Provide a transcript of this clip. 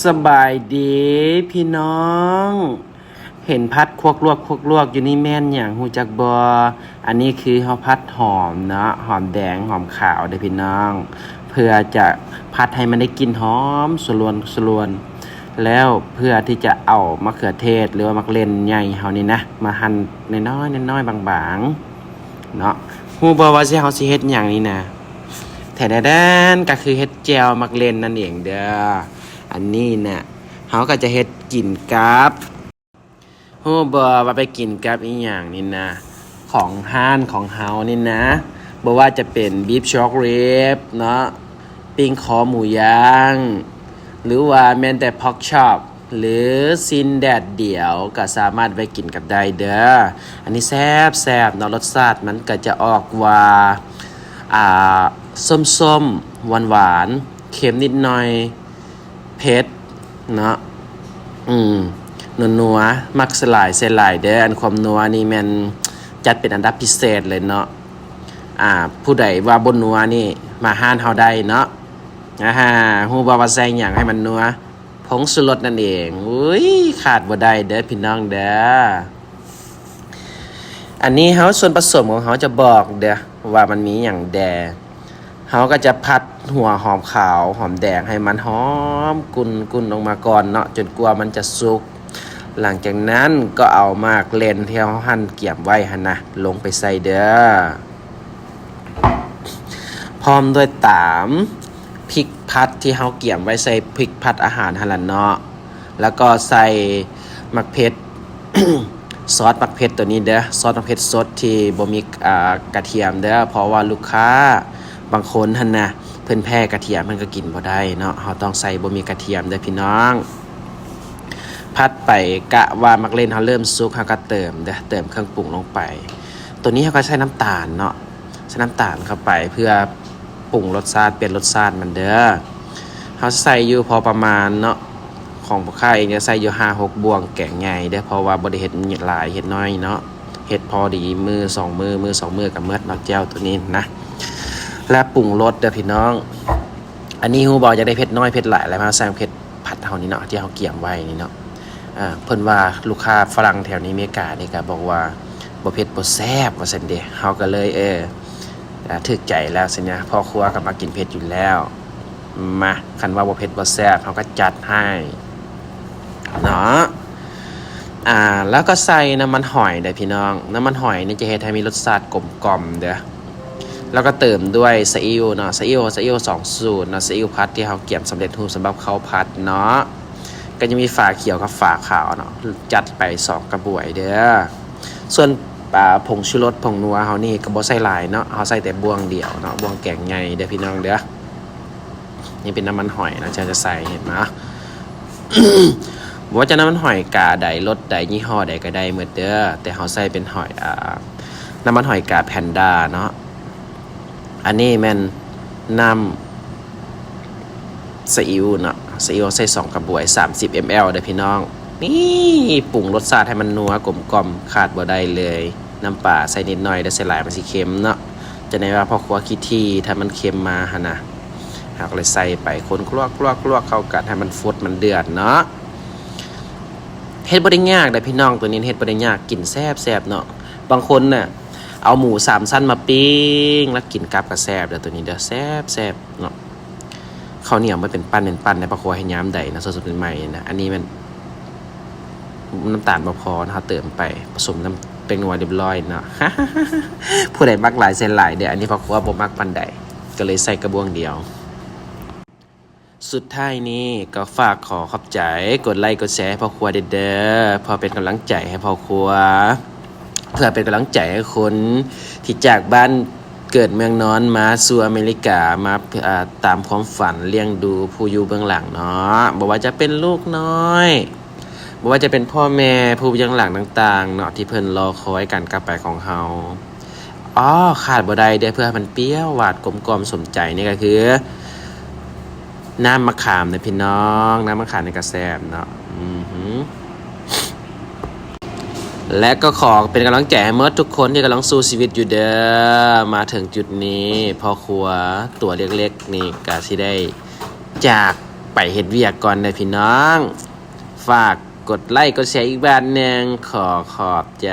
สบายดีพี่น้อง เห็นพัดควักลวกอยู่นี่แม่นอย่างหูจักบออันนี้คือเฮาพัดหอมเนาะหอมแดงหอมขาวเด้อพี่น้อง เพื่อจะพัดให้มันได้กลิ่นหอมสลวนแล้วเพื่อที่จะเอามะเขือเทศหรือว่ามะเล่นใหญ่เฮานี่นะมาหั่นน้อยบางๆเนาะฮู้บ่ว่าสิเฮาสิเฮ็ดหยังนี่นะแท้แดนก็คือเฮ็ดแจ่วมักเล่นนั่นเองเด้ออันนี้น่ะเฮาก็จะเฮ็ดกินกับฮู้บ่ว่าไปกินกับอีหยังนี่นะของห้านของเฮานี่นะบ่ว่าจะเป็นบีฟช็อกริบเนาะปิ้งคอหมูย่างหรือว่าแม้แต่พ็อกช็อปหรือซินแดดเดี่ยวก็สามารถไปกินกับได้เด้ออันนี้แซ่บเนาะรสชาติมันก็จะออกว่าส้มหวานเค็มนิดหน่อยเผ็ดเนาะนัวมักสลายเด้ออันความนัวนี่แมันจัดเป็นอันดับพิเศษเลยเนาะผู้ใดว่าบนนัวนี่มาห้านเฮาได้เนาะฮู้บ่ว่าใส่หยังให้มันนัวผงชูรสนั่นเองอุ้ยขาดบ่ได้เด้อพี่น้องเด้ออันนี้เฮาส่วนผสมของเฮาจะบอกเด้อว่ามันมีหยังแดเฮาก็จะผัดหัวหอมขาวหอมแดงให้มันหอมกุนออกมาก่อนเนาะจนกว่ามันจะสุกหลังจากนั้นก็เอามากเล่นที่เฮาหั่นเกี่ยมไว้หั่นนะลงไปใส่เด้อพร้อมด้วยตามพริกพัดที่เฮาเกี่ยมไว้ใส่พริกพัดอาหารหั่นล่ะเนาะแล้วก็ใส่มักเผ็ด ซอสมักเผ็ดตัวนี้เด้อซอสมักเผ็ดสดที่บ่มีกระเทียมเด้อเพราะว่าลูกค้าบางคนหั่นน่ะเพิ่นแพ้กระเทียมมันก็กินบ่ได้เนาะเฮาต้องใส่บ่มีกระเทียมเด้อพี่น้องพัดไปกะว่ามักเล่นเฮาเริ่มสุกเฮาก็เติมเครื่องปรุงลงไปตัวนี้เฮาก็ใช้น้ำตาลเนาะใช้น้ำตาลเข้าไปเพื่อปรุงรสชาติเปลี่ยนรสชาติมันเด้อเฮาใส่อยู่พอประมาณเนาะของพ่อค้าเองจะใส่อยู่ 5-6 บวงแกงใหญ่เด้อเพราะว่าบ่ได้เฮ็ดหลายเฮ็ดน้อยเนาะเฮ็ดพอดีมือ2มือก็หมดเนาะแจ่วตัวนี้นะและปรุงรสเด้อพี่น้องอันนี้ฮู้บ่อยากได้เผ็ดน้อยเผ็ดหลายแล้วมาใส่เผ็ดผัดเฮานี่เนาะที่เฮาเกี่ยมไว้นี่เนาะเพิ่นว่าลูกค้าฝรั่งแถวนี้อเมริกานี่ก็บอกว่าบ่เผ็ดบ่แซ่บว่าซั่นเด้เฮาก็เลยถึกใจแล้วสินะพ่อครัวก็มากินเผ็ดอยู่แล้วมาคันว่าบ่เผ็ดบ่แซ่บเฮาก็จัดให้เนาะแล้วก็ใส่น้ำมันหอยเด้อพี่น้องน้ำมันหอยนี่จะเฮ็ดให้มีรสชาติกลมกล่อมเด้อแล้วก็เติมด้วยซีอิ๊วเนาะซีอิ๊ว2สูตรเนาะซีอิ๊วพัดที่เฮาเกี่ยมสำเร็จรูปสำหรับข้าวผัดเนาะก็จะมีฝาเขียวกับฝาขาวเนาะจัดไป2กระบวยเด้อส่วนผงชูรสผงนัวเฮานี่ก็บ่ใส่หลายเนาะเฮาใส่แต่บวงเดียวเนาะบวงแกงใหญ่เด้อพี่น้องเด้อนี่เป็นน้ำมันหอยนะจะใส่เห็นมั้ย ว่าจะน้ำมันหอยกาใดรสใดยี่ห้อใดก็ได้หมดเด้อแต่เฮาใส่เป็นหอยน้ำมันหอยกาแพนด้าเนาะอันนี้แม่นน้ำซีอิ๊วเนาะซีอิ๊วใส่2กระบวย30 ml เด้อพี่น้องนี่ปรุงรสชาติให้มันนัวกลมกล่อมขาดบ่ได้เลยน้ำปลาใส่นิดหน่อยได้ใส่หลายมันสิเค็มเนาะจะได้ว่าพ่อครัวคิดที่ถ้ามันเค็มมาหั่นน่ะเฮาก็เลยใส่ไปคนคลวกเข้ากันให้มันฟุดมันเดือดเนาะเฮ็ดบ่ได้ยากเด้อพี่น้องตัวนี้เฮ็ดบ่ได้ยากกินแซ่บเนาะบางคนน่ะเอาหมู3ชั้นมาปิ้งแล้วกินกับก็แซ่บเด้อตัวนี้เด้อแซ่บเนาะข้าวเหนียวมันเป็นปั้นในปลาครัวให้ยามใดนะสดๆใหม่ๆนะอันนี้มันน้ำตาลบ่พอนะเฮาเติมไปผสมน้ำเป็นนัวเรียบร้อยเนาะ ผู้ใดมักหลายใส่หลายเด้ออันนี้ปลาครัวบ่มักปานใดก็เลยใส่กระบวงเดียวสุดท้ายนี้ก็ฝากขอขอบใจกดไลค์กดแชร์ให้พ่อครัวเด้อพอเป็นกำลังใจให้พ่อครัวเพื่อเป็นกำลังใจให้คนที่จากบ้านเกิดเมืองนอนมาสู่อเมริกามาตามความฝันเลี้ยงดูผู้อยู่เบื้องหลังเนาะบ่ว่าจะเป็นลูกน้อยบ่ว่าจะเป็นพ่อแม่ผู้อยู่เบื้องหลังต่างๆเนาะที่เพิ่นรอคอยการกลับไปของเฮาขาดบ่ได้เด้อเพื่อให้มันเปรี้ยวหวานกลมกล่อมสมใจนี่ก็คือน้ำมะขามนะพี่น้องน้ำมะขามในกระแซบเนาะและก็ขอเป็นกำลังใจให้เมื่อทุกคนที่กำลังสู้ชีวิตอยู่เด้อมาถึงจุดนี้พ่อครัวตัวเล็กๆนี่ก็สิได้จาก ไปเฮ็ดเวียกก่อนเด้อพี่น้อง ฝากกดไลค์กดแชร์อีกบาทหนึ่งขอขอบใจ